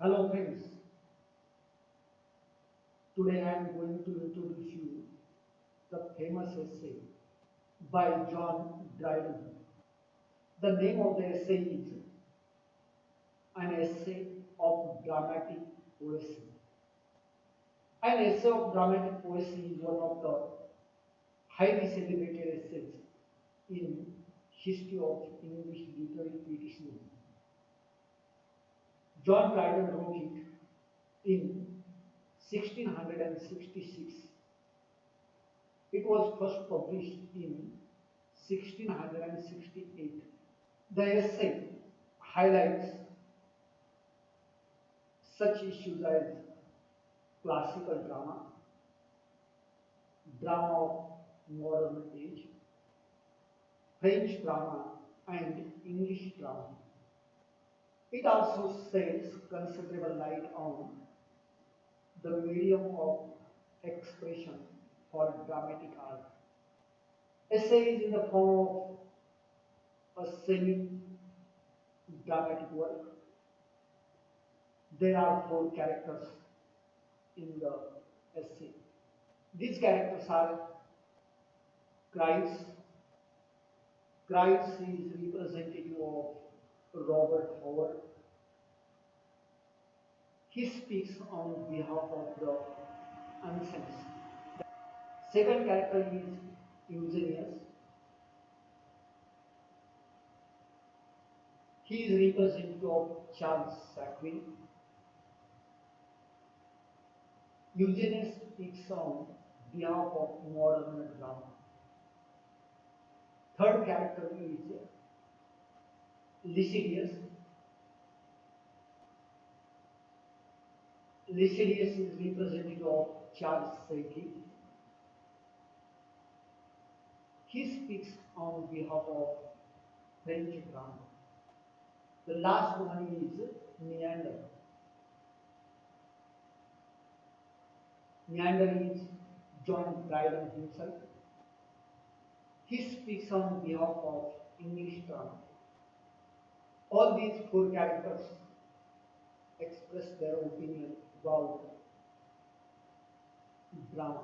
Hello friends, today I am going to introduce you the famous essay by John Dryden. The name of the essay is An Essay of Dramatic Poesy. An essay of dramatic poesy is one of the highly celebrated essays in history of English literary criticism. John Dryden wrote it in 1666. It was first published in 1668. The essay highlights such issues as classical drama, drama of modern age, French drama, and English drama. It also sheds considerable light on the medium of expression for dramatic art. Essay is in the form of a semi-dramatic work. There are four characters in the essay. These characters are Christ. Christ is representative of Robert Howard. He speaks on behalf of the ancients. Second character is Eugenius. He is representative of Charles Sackwin. Eugenius speaks on behalf of modern drama. Third character is Lycidius. Lycidius is representative of Charles Sedley. He speaks on behalf of French drama. The last one is Neander. Neander is John Dryden himself. He speaks on behalf of English drama. All these four characters express their opinion about drama.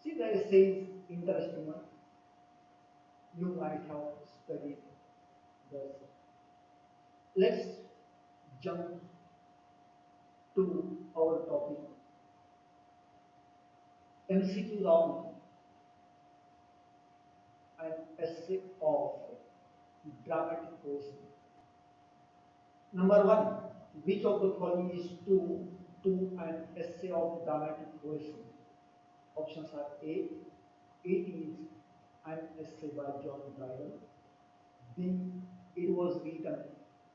See, the essay is interesting one. You might have studied the essay. Let's jump to our topic. MCQ round, an essay of dramatic poetry. Number one, which of the following is true to an essay of dramatic poetry? Options are A, it is an essay by John Dryden. B, it was written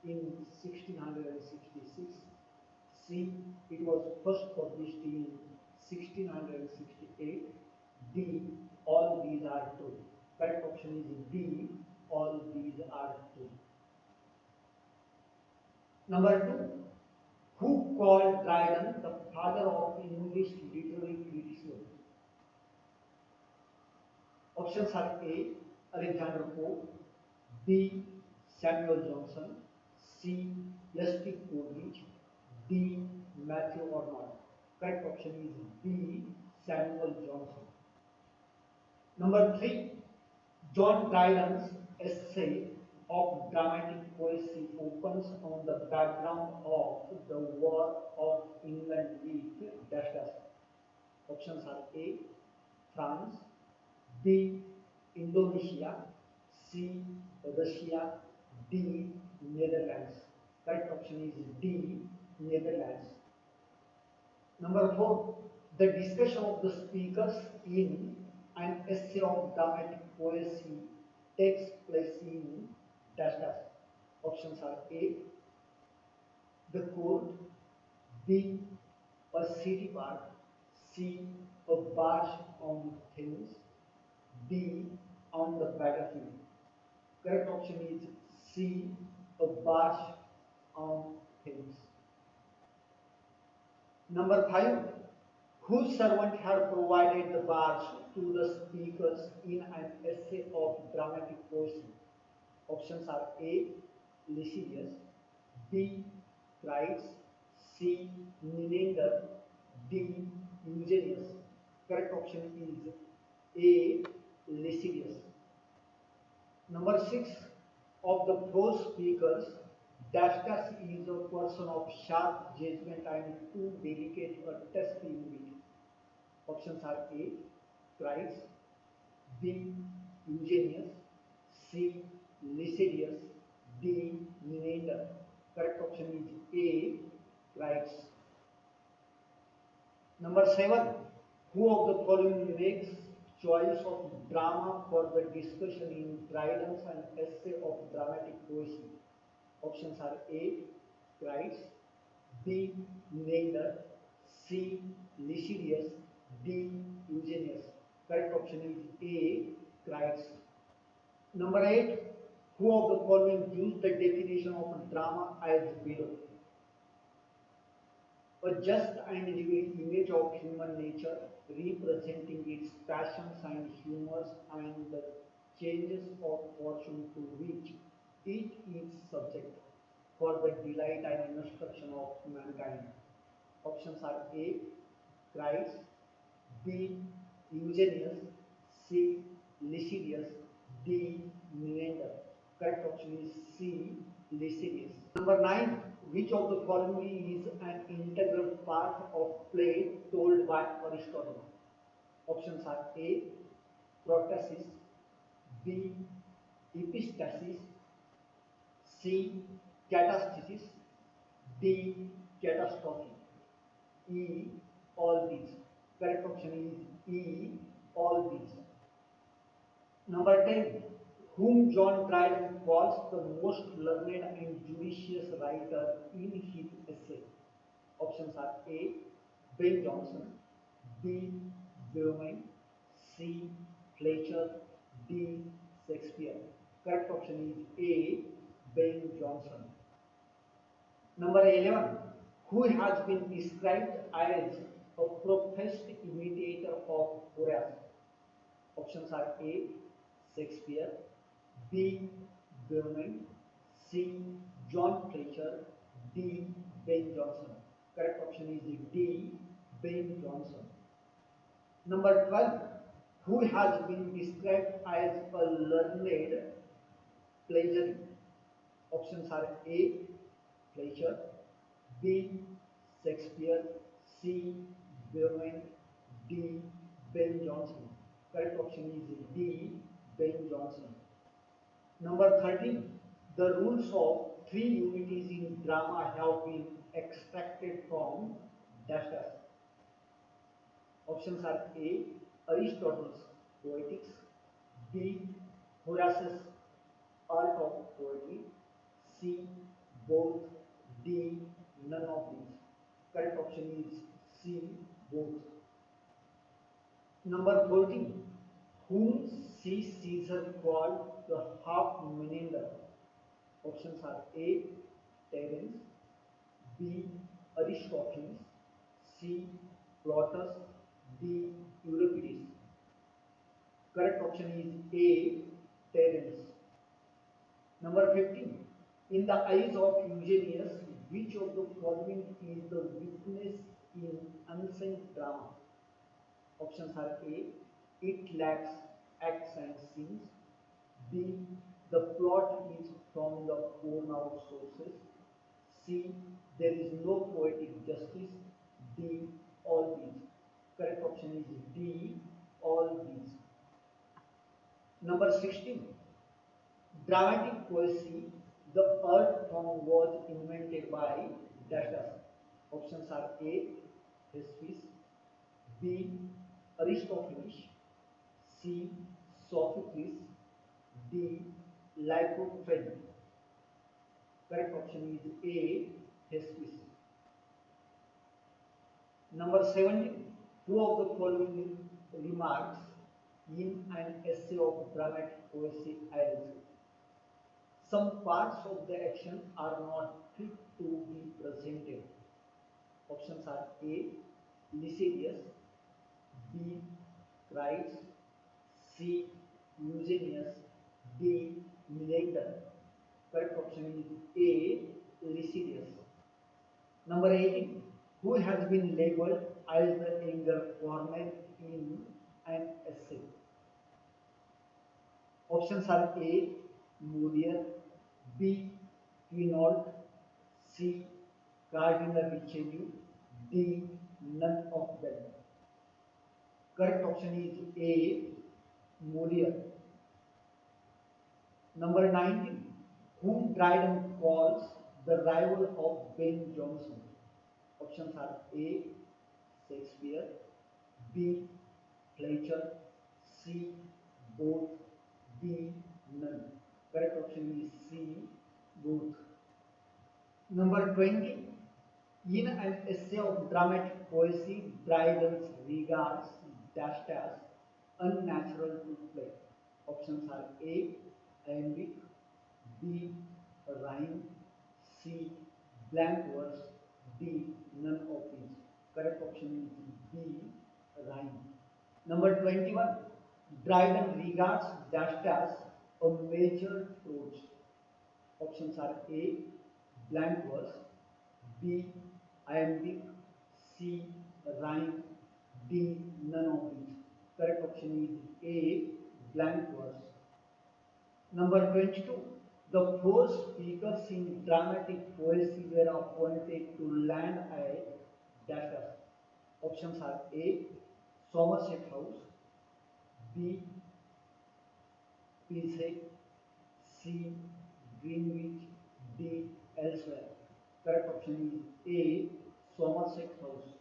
in 1666. C, it was first published in 1668. D, all these are true. Correct option is B, all these are true. Number two, who called Dryden the father of English literary criticism? Options are A, Alexander Pope, B, Samuel Johnson, C, S.T. Coleridge, D, Matthew Arnold. Correct option is B, Samuel Johnson. Number three, John Dryden's essay of dramatic poesy opens on the background of the War of England with dash dash. Options are A, France, B, Indonesia, C, Russia, D, Netherlands. Correct option is D, Netherlands. Number four, the discussion of the speakers in an essay of dramatic poesy takes place in dash dash. Options are A, the court, B, a city park, C, a barge on Thames, D, on the battlefield. Correct option is C, a barge on Thames. Number five, whose servant had provided the barge to the speakers in an essay of dramatic poetry? Options are A, Lycidius, B. Cries. C. Menander. D. Eugenius. Correct option is A. Lascivious. Number 6. Of the prose speakers, Dastas is a person of sharp judgment and too delicate a test in wit. Options are A. Cries. B. Eugenius. C. Lascivious. D. Menander. Correct option is A. Cries. Number 7. Who of the following makes choice of drama for the discussion in Dryden's and essay of dramatic poesy? Options are A. Cries. B. Menander. C. Lascivious. D. Eugenius. Correct option is A. Cries. Number 8. Who of the following gives the definition of drama as below? A just and vivid image of human nature, representing its passions and humors and the changes of fortune to which it is subject for the delight and instruction of mankind. Options are A. Cries. B. Eugenius. C. Lascivious. D. Menander. Correct option is C. Lascivious. Number 9. Which of the following is an integral part of play told by Aristotle? Options are A. Protasis. B. Epistasis. C. Catastasis. D. Catastrophe. E. All these. Correct option is E. All these. Number 10. Whom John Dryden calls the most learned and judicious writer in his essay. Options are A. Ben Jonson. B. Beaumont. C. Fletcher. D. Shakespeare. Correct option is A. Ben Jonson. Number 11. Who has been described as a professed imitator of Horace? Options are A. Shakespeare. B. Beaumont. C. John Fletcher. D. Ben Jonson. Correct option is D. Ben Jonson. Number 12. Who has been described as a learned plagiarist? Options are A. Fletcher. B. Shakespeare. C. Beaumont. D. Ben Jonson. Correct option is D. Ben Jonson. Number 13. The rules of three unities in drama have been extracted from dash dash. Options are A. Aristotle's Poetics. B. Horace's Art of Poetry. C. Both. D. None of these. Correct option is C. Both. Number 14. Whom C. Caesar called the half Menander? Options are A. Terence. B. Aristophanes. C. Plautus. D. Euripides. Correct option is A. Terence. Number 15. In the eyes of Eugenius, which of the following is the weakness in unsung drama? Options are A. It lacks acts and scenes. B. The plot is from the worn out sources. C. There is no poetic justice. D. All these. Correct option is D. All these. Number 16. Dramatic poesy, the art form was invented by dash dash. Options are A. Hesiod. B. Aristophanes. C. Sophocles. D. Lycophanes. Correct option is A. Hesiod. Number 17. Who of the following remarks in an essay of dramatic poesy as some parts of the action are not fit to be presented? Options are A. Lascivious. B. Cries. C. Eugenius. D. Menander. Correct option is A. Lycidius. Number 18. Who has been labeled as the younger Cornell in an essay? Options are A. Mounier, B. Quinault, C. Gardiner Richelieu, D. None of them. Correct option is A. Mounier. Number 19. Whom Dryden calls the rival of Ben Jonson? Options are A. Shakespeare, B. Fletcher, C. Both, D. None. Correct option is C. Both. Number 20. In an essay of dramatic poesy, Dryden regards dash dash unnatural to play. Options are A. Iambic, B. Rhyme, C. Blank verse, D. None of these. Correct option is B. Rhyme. Number 21. Dryden regards dash dash a major prose. Options are A. Blank verse, B. Iambic, C. Rhyme, D. None of these. Correct option is A. Blank verse. Number 22. The four speakers in dramatic poesy were appointed to land at dash dash. Options are A. Somerset House, B. Pise, C. Greenwich, D. Elsewhere. Correct option is A. Somerset House.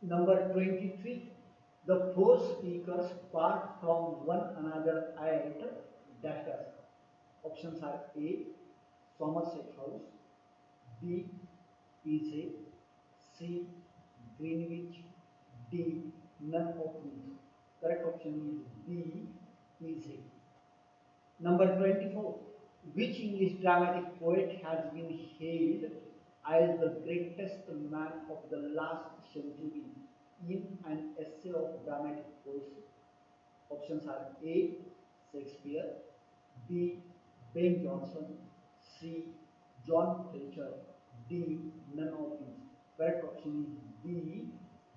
Number 23. The four speakers part from one another at dash dash. Options are A. Somerset House, B. Pise, C. Greenwich, D. None of these. Correct option is B. Pise. Number 24. Which English dramatic poet has been hailed as the greatest man of the last century in an essay of dramatic poesy? Options are A. Shakespeare, B. Ben Jonson, C. John Fletcher, D. None of these. Correct option is B.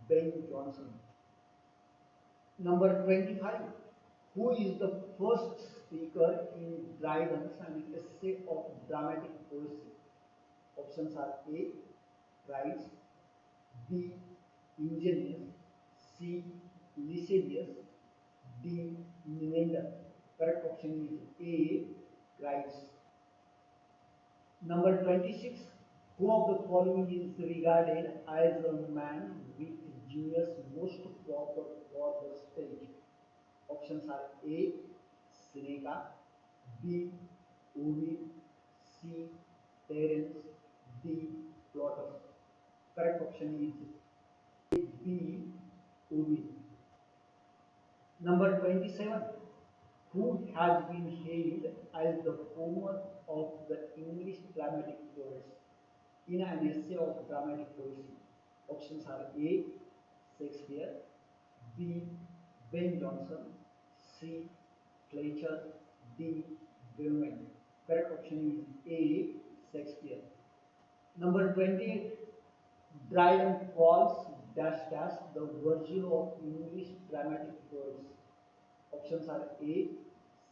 Ben Jonson. Number 25. Who is the first speaker in Dryden's an essay of dramatic poesy? Options are A. Price, B. Ingenious, C. Lycidius, D. Menander. Correct option is A. Price. Number 26. Who of the following is regarded as a man with genius most proper for the stage? Options are A. Seneca, B. Ovid, C. Terence, D. Plautus. Correct option is B. Ovid. Number 27. Who has been hailed as the Homer of the English dramatic poets in an essay of dramatic poesy? Options are A. Shakespeare, B. Ben Jonson, C. Fletcher, D. Beaumont. Correct option is A. Shakespeare. Number 28. Dryden calls dash dash the Virgil of English dramatic poets. Options are A.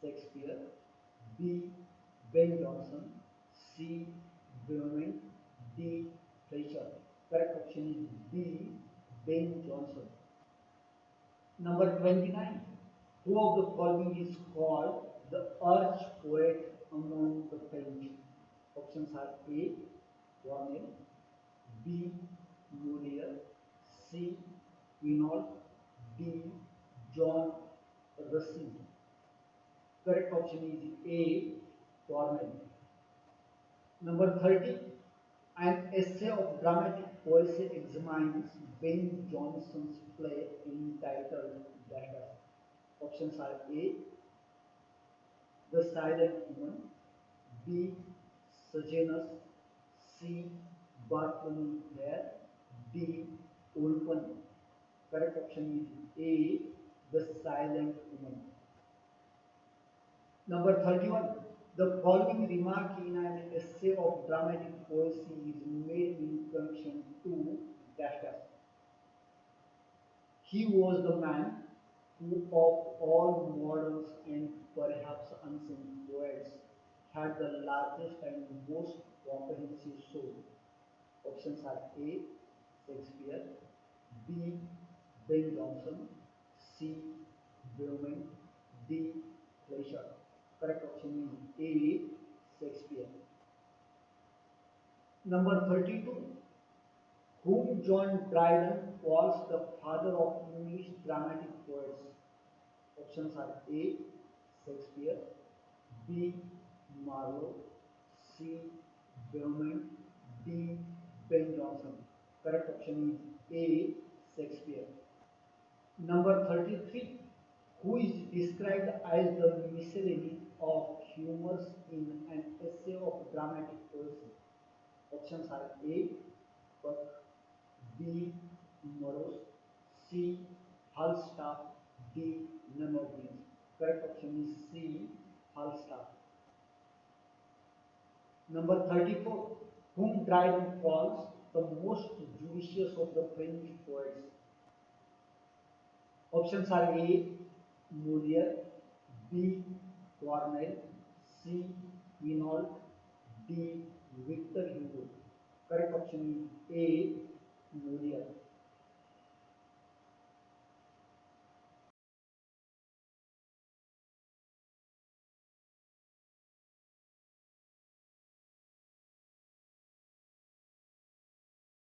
Shakespeare, B. Ben Jonson, C. Beaumont, D. Fletcher. Correct option is B. Ben Jonson. Number 29. Who of the following is called the arch poet among the French? Options are A. Corneille, B. Molière, C. Quinault, D. John Racine. Correct option is A. Corneille. Number 30. An essay of dramatic poesy examines Ben Jonson's play entitled Dagger. Options are A. The Silent Woman, B. Sejanus, C. Bartholomew Hare, D. Ulpen. Correct option is A. The Silent Woman. Number 31. The following remark in an essay of dramatic poesy is made in connection to dash dash. He was the man who, of all moderns and perhaps unseen poets, had the largest and most comprehensive soul. Options are A. Shakespeare, B. Ben Jonson, C. Beaumont, D. Fleischer. Correct option is A. Shakespeare. Number 32. Whom John Dryden calls the father of English dramatic poets. Options are A. Shakespeare, B. Marlowe, C. Beaumont, D. Ben Jonson. Correct option is A. Shakespeare. Number 33. Who is described as the miscellany of humors in an essay of dramatic poesy? Options are A. Buck, B. Morose, C. Falstaff, D. None of these. Correct option is C. Falstaff. Number 34. Whom Dryden calls the most judicious of the French poets? Options are A. Molière, B. Corneille, C. Quinault, D. Victor Hugo. Correct option is A. Molière.